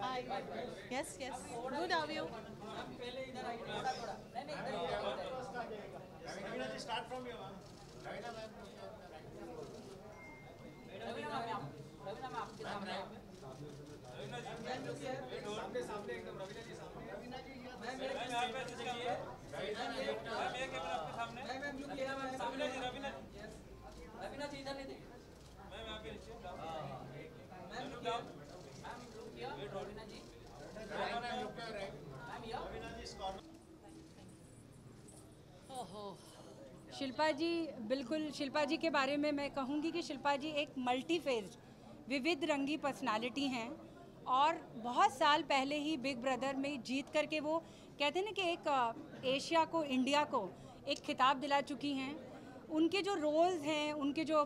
Hi. Yes, yes. Good, how are you? Raveena ji start from you ma'am. Raveena ma'am सामने सामने एकदम रवीना जी सामने। रवीना जी मैम यहाँ पे देखिए। रवीना जी मैम ये कैमरा आपके सामने। मैम लुक किया मैम सामने जी रवीना जी। रवीना जी इधर नहीं देखिए। मैम यहाँ पे नीचे ma'am look down. Ma'am look किया रवीना जी। मैम लुक पे राइट। मैम यहाँ रवीना जी स्कॉर्नर। ओहो, शिल्पा जी, बिल्कुल शिल्पा जी के बारे में मैं कहूँगी कि शिल्पा जी एक मल्टी फेज विविध रंगी पर्सनालिटी हैं और बहुत साल पहले ही बिग ब्रदर में जीत करके वो कहते हैं ना कि एक एशिया को, इंडिया को एक खिताब दिला चुकी हैं। उनके जो रोल्स हैं, उनके जो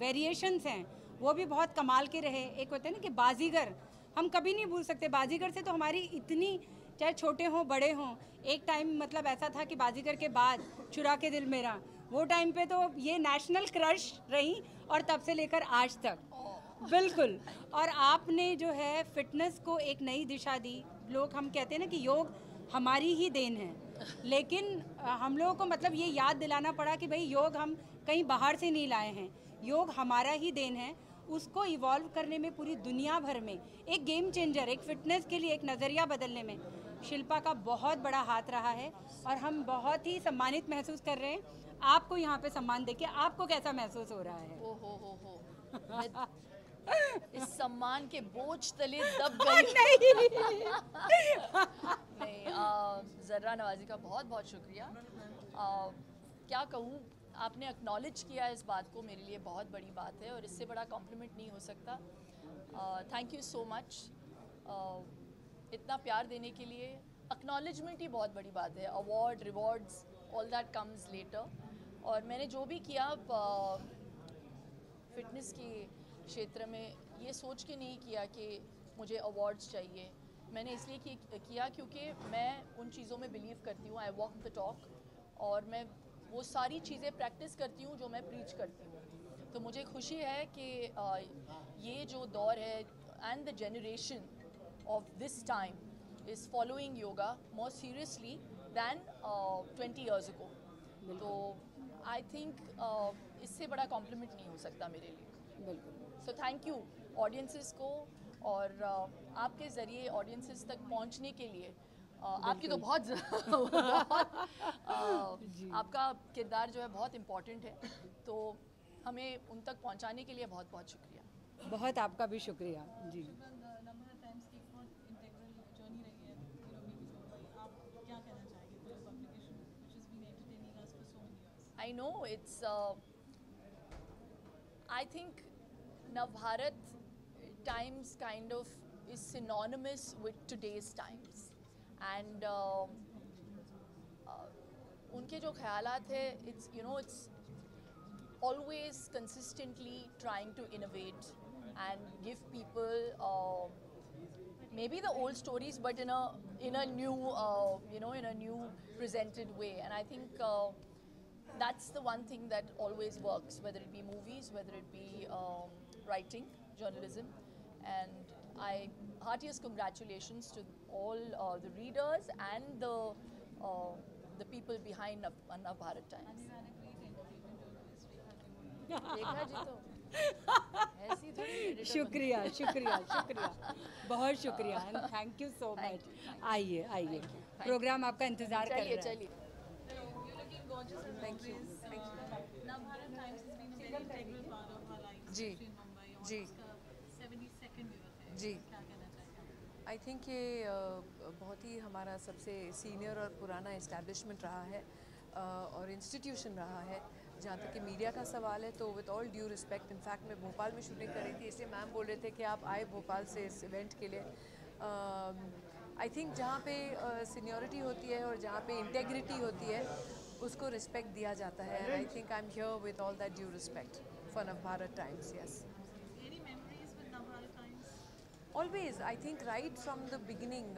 वेरिएशंस हैं वो भी बहुत कमाल के रहे। एक होता है ना कि बाजीगर, हम कभी नहीं भूल सकते बाजीगर से, तो हमारी इतनी, चाहे छोटे हों बड़े हों, एक टाइम मतलब ऐसा था कि बाजीगर के बाद चुरा के दिल मेरा, वो टाइम पे तो ये नेशनल क्रश रही और तब से लेकर आज तक बिल्कुल। और आपने जो है फिटनेस को एक नई दिशा दी। लोग, हम कहते हैं ना कि योग हमारी ही देन है, लेकिन हम लोगों को मतलब ये याद दिलाना पड़ा कि भाई योग हम कहीं बाहर से नहीं लाए हैं, योग हमारा ही देन है। उसको इवॉल्व करने में पूरी दुनिया भर में एक गेम चेंजर, एक फिटनेस के लिए एक नज़रिया बदलने में शिल्पा का बहुत बड़ा हाथ रहा है और हम बहुत ही सम्मानित महसूस कर रहे हैं। आपको यहाँ पे सम्मान देके आपको कैसा महसूस हो रहा है? ओ हो इस सम्मान के बोझ तले दब गई। नहीं, ज़र्रा नवाज़ी का बहुत बहुत शुक्रिया। क्या कहूँ, आपने एक्नॉलेज किया इस बात को, मेरे लिए बहुत बड़ी बात है और इससे बड़ा कॉम्प्लीमेंट नहीं हो सकता। थैंक यू सो मच इतना प्यार देने के लिए। एक्नॉलेजमेंट ही बहुत बड़ी बात है। Award, rewards, all that comes later. और मैंने जो भी किया फिटनेस के क्षेत्र में, ये सोच के नहीं किया कि मुझे अवार्ड्स चाहिए। मैंने इसलिए किया क्योंकि मैं उन चीज़ों में बिलीव करती हूँ। आई वॉक द टॉक और मैं वो सारी चीज़ें प्रैक्टिस करती हूँ जो मैं प्रीच करती हूँ। तो मुझे खुशी है कि ये जो दौर है and the generation of this time is following yoga more seriously than 20 years ago. तो I think इससे बड़ा compliment नहीं हो सकता मेरे लिए। बिल्कुल। So thank you audiences को, और आपके ज़रिए audiences तक पहुंचने के लिए आपकी तो बहुत आपका किरदार जो है बहुत इम्पोर्टेंट है, तो हमें उन तक पहुंचाने के लिए बहुत बहुत शुक्रिया। बहुत आपका भी शुक्रिया जी। I know it's, I think Navbharat Times kind of is synonymous with today's times. And उनके जो ख्यालात है, it's, you know, it's always consistently trying to innovate and give people maybe the old stories, but in a new in a new presented way. And I think that's the one thing that always works, whether it be movies, whether it be writing, journalism. And I heartiest congratulations to all the readers and the people behind Navbharat Times. देखा जी, तो ऐसी थोड़ी शुक्रिया शुक्रिया शुक्रिया, बहुत शुक्रिया and thank you so much. आइए आइए, प्रोग्राम आपका इंतजार कर रहा है। चलिए। Thank you. Navbharat Times has been a very integral part of our lives ji, in Mumbai और जी, इसका 72nd year है। जी। क्या कहना चाहिए? आई थिंक ये बहुत ही हमारा सबसे सीनियर और पुराना इस्टेब्लिशमेंट रहा है। और इंस्टीट्यूशन रहा है। जहाँ तक कि मीडिया का सवाल है तो with all due respect, in fact मैं भोपाल में शूटिंग कर रही थी, इसलिए मैम बोल रहे थे कि आप आए भोपाल से इस इवेंट के लिए। आई थिंक जहाँ पे सीनियरिटी होती है और जहाँ पे इंटेग्रिटी होती है उसको रिस्पेक्ट दिया जाता है। And I think I am here with all that due respect for Navbharat times. Yes, Any memories with Navbharat Times? always, I think right from the beginning,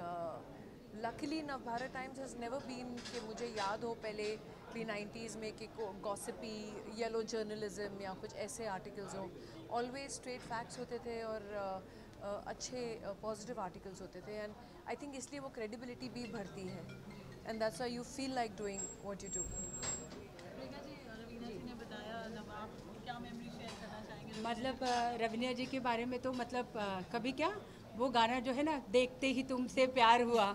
luckily Navbharat Times has never been कि मुझे याद हो पहले भी 90s में कि गॉसिपी yellow journalism या कुछ ऐसे आर्टिकल्स हो। ऑलवेज स्ट्रेट फैक्ट्स होते थे और अच्छे पॉजिटिव आर्टिकल्स होते थे। एंड आई थिंक इसलिए वो क्रेडिबिलिटी भी बढ़ती है। And that's why you feel like doing what you do. Raveena ji ने बताया, जब आप क्या मेमोरी शेयर करना चाहेंगे? मतलब रवीना जी के बारे में तो मतलब कभी क्या वो गाना जो है ना, देखते ही तुमसे प्यार हुआ,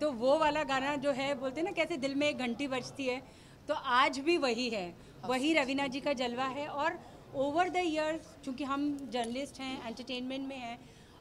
तो वो वाला गाना जो है बोलते हैं ना कैसे दिल में एक घंटी बजती है, तो आज भी वही है, वही रवीना जी का जलवा है। और ओवर द ईयर्स चूँकि हम जर्नलिस्ट हैं, एंटरटेनमेंट में हैं,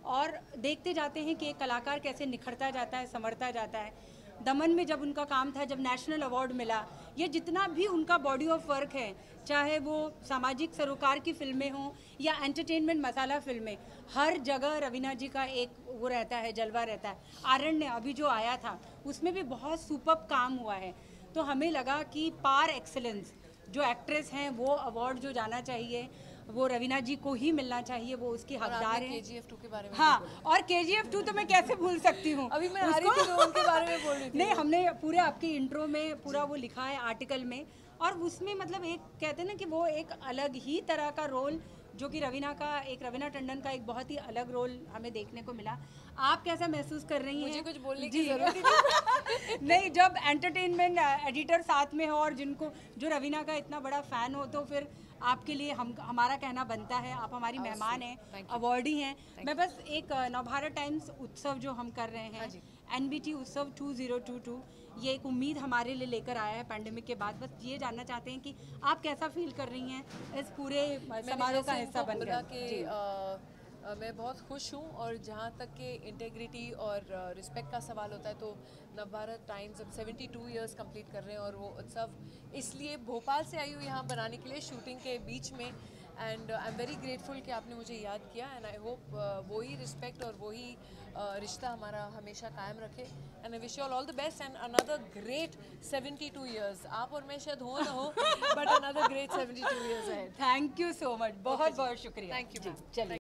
और देखते जाते हैं कि एक कलाकार कैसे निखरता जाता है, संवरता जाता है। दमन में जब उनका काम था, जब नेशनल अवार्ड मिला, ये जितना भी उनका बॉडी ऑफ वर्क है, चाहे वो सामाजिक सरोकार की फिल्में हों या एंटरटेनमेंट मसाला फिल्में, हर जगह रवीना जी का एक वो रहता है, जलवा रहता है। आरण्य अभी जो आया था उसमें भी बहुत सुपर्ब काम हुआ है। तो हमें लगा कि पार एक्सेलेंस जो एक्ट्रेस हैं वो अवार्ड जो जाना चाहिए वो रवीना जी को ही मिलना चाहिए, वो उसकी हकदार है। KGF 2 के बारे में हाँ, और KGF 2 तो मैं कैसे भूल सकती हूँ, अभी मैं आ रही थी तो उनके बारे में बोल रही थी। नहीं, हमने पूरे आपकी इंट्रो में पूरा वो लिखा है आर्टिकल में, और उसमें मतलब एक कहते हैं ना कि वो एक अलग ही तरह का रोल जो कि रवीना टंडन का एक बहुत ही अलग रोल हमें देखने को मिला। आप कैसा महसूस कर रही हैं? मुझे कुछ बोलने की जरूरत ही नहीं। नहीं, जब एंटरटेनमेंट एडिटर साथ में हो और जो रवीना का इतना बड़ा फ़ैन हो, तो फिर आपके लिए हमारा कहना बनता है। आप हमारी मेहमान हैं, अवार्डी हैं। मैं बस एक नवभारत टाइम्स उत्सव जो हम कर रहे हैं, NBT उत्सव 2022, ये एक उम्मीद हमारे लिए लेकर आया है पैंडेमिक के बाद। बस ये जानना चाहते हैं कि आप कैसा फील कर रही हैं इस पूरे समारोह का हिस्सा बनकर? मैं बहुत खुश हूँ, और जहाँ तक कि इंटेग्रिटी और रिस्पेक्ट का सवाल होता है तो नवभारत टाइम्स अब 72 इयर्स कंप्लीट कर रहे हैं, और वो उत्सव इसलिए भोपाल से आई हूँ यहाँ बनाने के लिए शूटिंग के बीच में। And I am very grateful कि आपने मुझे याद किया, एंड आई होप वही रिस्पेक्ट और वही रिश्ता हमारा हमेशा कायम रखे। And I wish you all the best and another great 72 years. आप और मैं शायद हो ना हो, but another great 72 years ahead. Thank you so much, बहुत बहुत शुक्रिया। Thank you. चलिए।